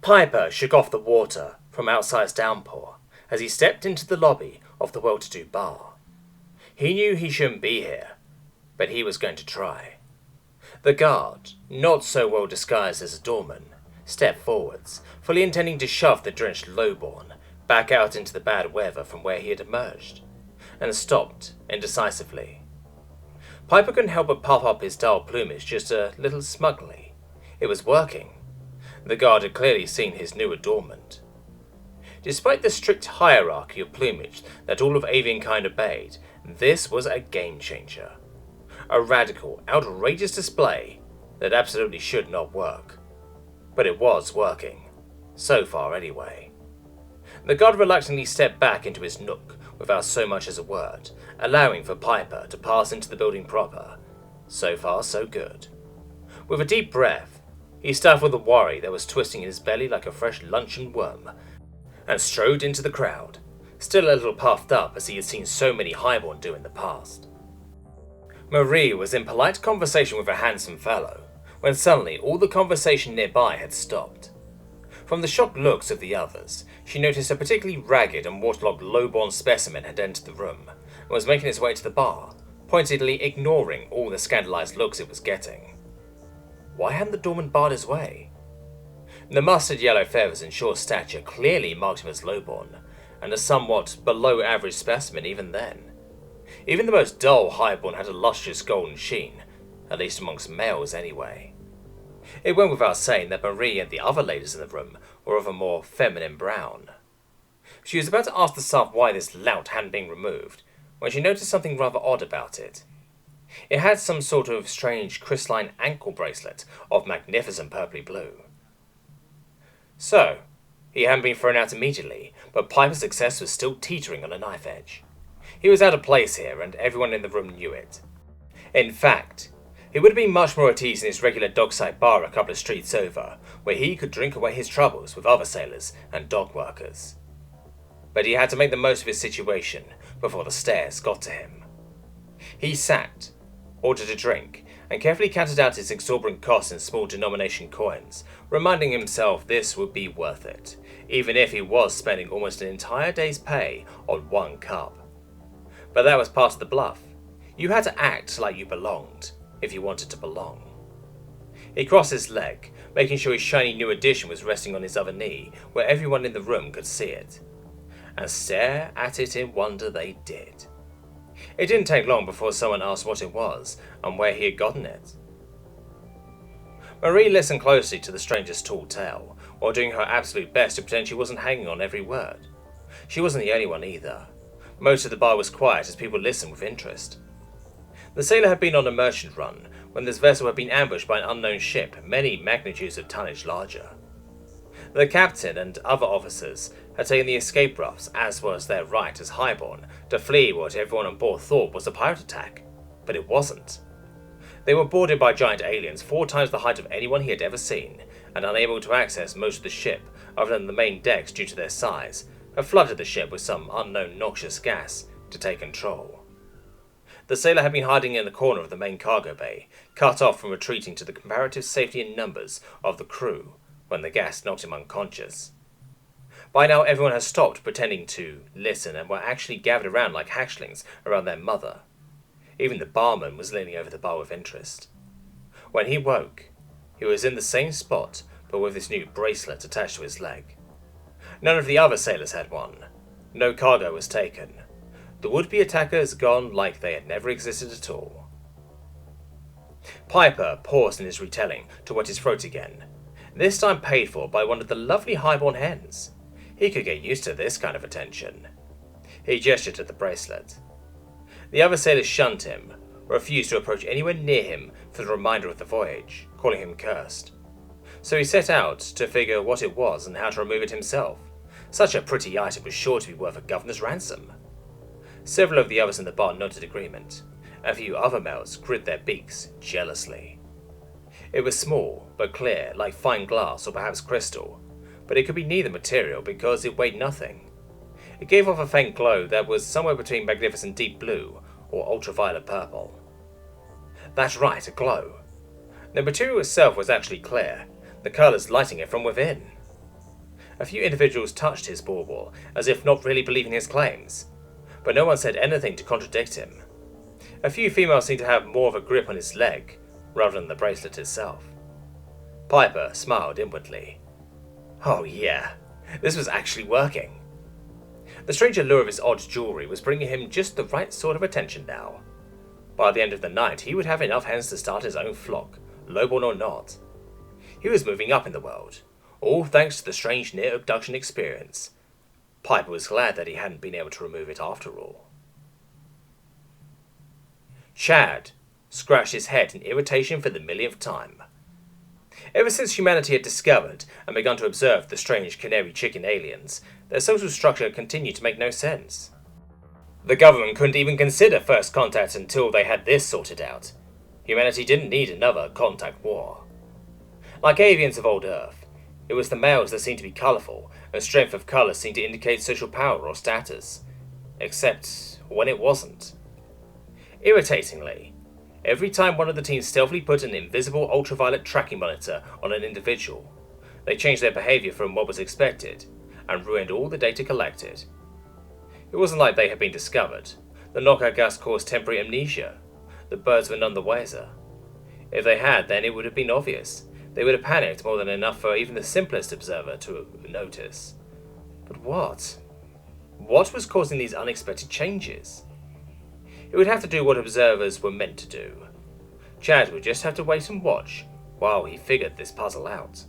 Piper shook off the water from outside's downpour as he stepped into the lobby of the well-to-do bar. He knew he shouldn't be here, but he was going to try. The guard, not so well disguised as a doorman, stepped forwards, fully intending to shove the drenched lowborn back out into the bad weather from where he had emerged, and stopped indecisively. Piper couldn't help but puff up his dull plumage just a little smugly. It was working. The guard had clearly seen his new adornment. Despite the strict hierarchy of plumage that all of avian kind obeyed, this was a game changer. A radical, outrageous display that absolutely should not work. But it was working. So far anyway. The guard reluctantly stepped back into his nook without so much as a word, allowing for Piper to pass into the building proper. So far so good. With a deep breath, he stifled the worry that was twisting in his belly like a fresh luncheon worm, and strode into the crowd, still a little puffed up as he had seen so many highborn do in the past. Marie was in polite conversation with a handsome fellow, when suddenly all the conversation nearby had stopped. From the shocked looks of the others, she noticed a particularly ragged and waterlogged lowborn specimen had entered the room, and was making its way to the bar, pointedly ignoring all the scandalized looks it was getting. Why hadn't the doorman barred his way? The mustard yellow feathers and short stature clearly marked him as lowborn, and a somewhat below average specimen even then. Even the most dull highborn had a lustrous golden sheen, at least amongst males anyway. It went without saying that Marie and the other ladies in the room were of a more feminine brown. She was about to ask the staff why this lout hadn't been removed, when she noticed something rather odd about it. It had some sort of strange crystalline ankle bracelet of magnificent purpley blue. So, he hadn't been thrown out immediately, but Piper's success was still teetering on a knife edge. He was out of place here, and everyone in the room knew it. In fact, he would have been much more at ease in his regular dockside bar a couple of streets over, where he could drink away his troubles with other sailors and dock workers. But he had to make the most of his situation before the stares got to him. He sat, ordered a drink, and carefully counted out his exorbitant costs in small denomination coins, reminding himself this would be worth it, even if he was spending almost an entire day's pay on one cup. But that was part of the bluff. You had to act like you belonged, if you wanted to belong. He crossed his leg, making sure his shiny new addition was resting on his other knee, where everyone in the room could see it. And stare at it in wonder they did. It didn't take long before someone asked what it was, and where he had gotten it. Marie listened closely to the stranger's tall tale, while doing her absolute best to pretend she wasn't hanging on every word. She wasn't the only one either. Most of the bar was quiet as people listened with interest. The sailor had been on a merchant run when this vessel had been ambushed by an unknown ship many magnitudes of tonnage larger. The captain and other officers had taken the escape roughs, as was their right as highborn, to flee what everyone on board thought was a pirate attack, but it wasn't. They were boarded by giant aliens 4 times the height of anyone he had ever seen, and unable to access most of the ship other than the main decks due to their size, had flooded the ship with some unknown noxious gas to take control. The sailor had been hiding in the corner of the main cargo bay, cut off from retreating to the comparative safety and numbers of the crew when the gas knocked him unconscious. By now everyone had stopped pretending to listen and were actually gathered around like hatchlings around their mother. Even the barman was leaning over the bar with interest. When he woke, he was in the same spot but with his new bracelet attached to his leg. None of the other sailors had one. No cargo was taken. The would-be attackers gone like they had never existed at all. Piper paused in his retelling to wet his throat again, this time paid for by one of the lovely highborn hens. He could get used to this kind of attention. He gestured at the bracelet. The other sailors shunned him, refused to approach anywhere near him for the remainder of the voyage, calling him cursed. So he set out to figure what it was and how to remove it himself. Such a pretty item was sure to be worth a governor's ransom. Several of the others in the bar nodded agreement. A few other males grit their beaks jealously. It was small, but clear, like fine glass or perhaps crystal, but it could be neither material because it weighed nothing. It gave off a faint glow that was somewhere between magnificent deep blue or ultraviolet purple. That's right, a glow. The material itself was actually clear, the colours lighting it from within. A few individuals touched his bauble, as if not really believing his claims, but no one said anything to contradict him. A few females seemed to have more of a grip on his leg, rather than the bracelet itself. Piper smiled inwardly. Oh yeah, this was actually working. The strange allure of his odd jewellery was bringing him just the right sort of attention now. By the end of the night, he would have enough hens to start his own flock, lowborn or not. He was moving up in the world, all thanks to the strange near abduction experience. Piper was glad that he hadn't been able to remove it after all. Chad scratched his head in irritation for the millionth time. Ever since humanity had discovered and begun to observe the strange canary chicken aliens, their social structure continued to make no sense. The government couldn't even consider first contact until they had this sorted out. Humanity didn't need another contact war. Like avians of old Earth, it was the males that seemed to be colourful, and strength of colour seemed to indicate social power or status. Except when it wasn't. Irritatingly, every time one of the teams stealthily put an invisible ultraviolet tracking monitor on an individual, they changed their behaviour from what was expected, and ruined all the data collected. It wasn't like they had been discovered. The knockout gas caused temporary amnesia. The birds were none the wiser. If they had, then it would have been obvious. They would have panicked more than enough for even the simplest observer to notice. But what? What was causing these unexpected changes? It would have to do what observers were meant to do. Chad would just have to wait and watch while he figured this puzzle out.